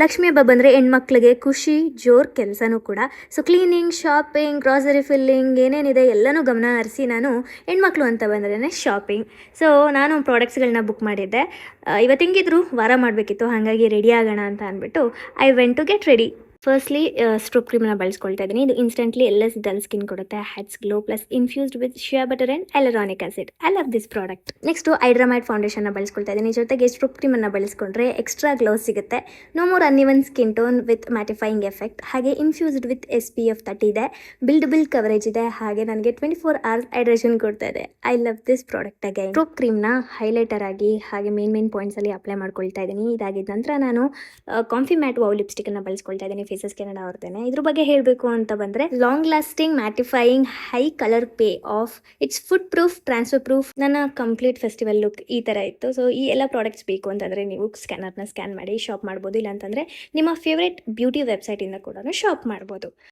ಲಕ್ಷ್ಮಿ ಹಬ್ಬ ಬಂದರೆ ಹೆಣ್ಮಕ್ಳಿಗೆ ಖುಷಿ ಜೋರ್ ಕೆಲಸನೂ ಕೂಡ. So cleaning, shopping, grocery filling ಏನೇನಿದೆ ಎಲ್ಲನೂ ಗಮನ ಹರಿಸಿ ನಾನು ಹೆಣ್ಮಕ್ಳು ಅಂತ ಬಂದ್ರೇ ಶಾಪಿಂಗ್. ಸೊ ನಾನು ಪ್ರಾಡಕ್ಟ್ಸ್ಗಳನ್ನ ಬುಕ್ ಮಾಡಿದ್ದೆ. ಇವತ್ತು ಹೆಂಗಿದ್ರು ವಾರ ಮಾಡಬೇಕಿತ್ತು, ಹಾಗಾಗಿ ರೆಡಿ ಆಗೋಣ ಅಂತ ಅಂದ್ಬಿಟ್ಟು I went to get ready. Firstly strobe ಕ್ರೀಮ್ನ ಬಳಸ್ಕೊಳ್ತಾ ಇದ್ದೀನಿ. ಇದು ಇನ್ಸ್ಟೆಂಟ್ಲಿ ಎಲ್ಎಸ್ ಡಲ್ ಸ್ಕಿನ್ ಕೊಡುತ್ತೆ. Heads glow plus infused with shea butter and hyaluronic acid. I love this product. Next hydramide ಫೌಂಡೇಶನ್ನ ಬಳಸ್ಕೊಳ್ತಾ ಇದ್ದೀನಿ. ಜೊತೆಗೆ ಸ್ಟ್ರೋಕ್ ಕ್ರೀಮನ್ನು ಬಳಸ್ಕೊಂಡ್ರೆ ಎಕ್ಸ್ಟ್ರಾ ಗ್ಲೋ ಸಿಗುತ್ತೆ. No more uneven skin tone with mattifying effect. ಹಾಗೆ ಇನ್ಫ್ಯೂಸ್ಡ್ ವಿತ್ SPF 30 ಇದೆ. ಬಿಲ್ಡ್ ಕವರೇಜ್ ಇದೆ. ಹಾಗೆ ನನಗೆ 24 hours ಹೈಡ್ರೇಷನ್ ಕೊಡ್ತಾ ಇದೆ. I love this product again. Stroke ಕ್ರೀಮ್ನ ಹೈಲೈಟರ್ ಆಗಿ ಹಾಗೆ ಮೇನ್ ಪಾಯಿಂಟ್ಸಲ್ಲಿ ಅಪ್ಲೈ ಮಾಡ್ಕೊಳ್ತಾ ಇದ್ದೀನಿ. ಇದಾಗಿದ್ದ ನಂತರ ನಾನು ಕಾಂಫಿ ಮ್ಯಾಟ್ ವಾವ್ ಲಿಪ್ಸ್ಟಿಕನ್ನು ಬಳಸ್ಕೊಳ್ತಾ ಇದ್ದೀನಿ. ಫೇಸಸ್ ಕೆನಡಾ ಅವ್ರದ್ದೇನೆ. ಇದ್ರ ಬಗ್ಗೆ ಹೇಳಬೇಕು ಅಂತ ಬಂದರೆ long lasting mattifying high colour pay off. It's food proof, transfer proof. ನನ್ನ ಕಂಪ್ಲೀಟ್ ಫೆಸ್ಟಿವಲ್ ಲುಕ್ ಈ ಥರ ಇತ್ತು. ಸೊ ಈ ಎಲ್ಲ ಪ್ರಾಡಕ್ಟ್ಸ್ ಬೇಕು ಅಂತಂದರೆ ನೀವು ಸ್ಕ್ಯಾನರ್ನ ಸ್ಕ್ಯಾನ್ ಮಾಡಿ ಶಾಪ್ ಮಾಡ್ಬೋದು. ಇಲ್ಲ ಅಂತಂದರೆ ನಿಮ್ಮ ಫೇವ್ರೇಟ್ ಬ್ಯೂಟಿ ವೆಬ್ಸೈಟಿಂದ ಕೂಡ ಶಾಪ್ ಮಾಡ್ಬೋದು.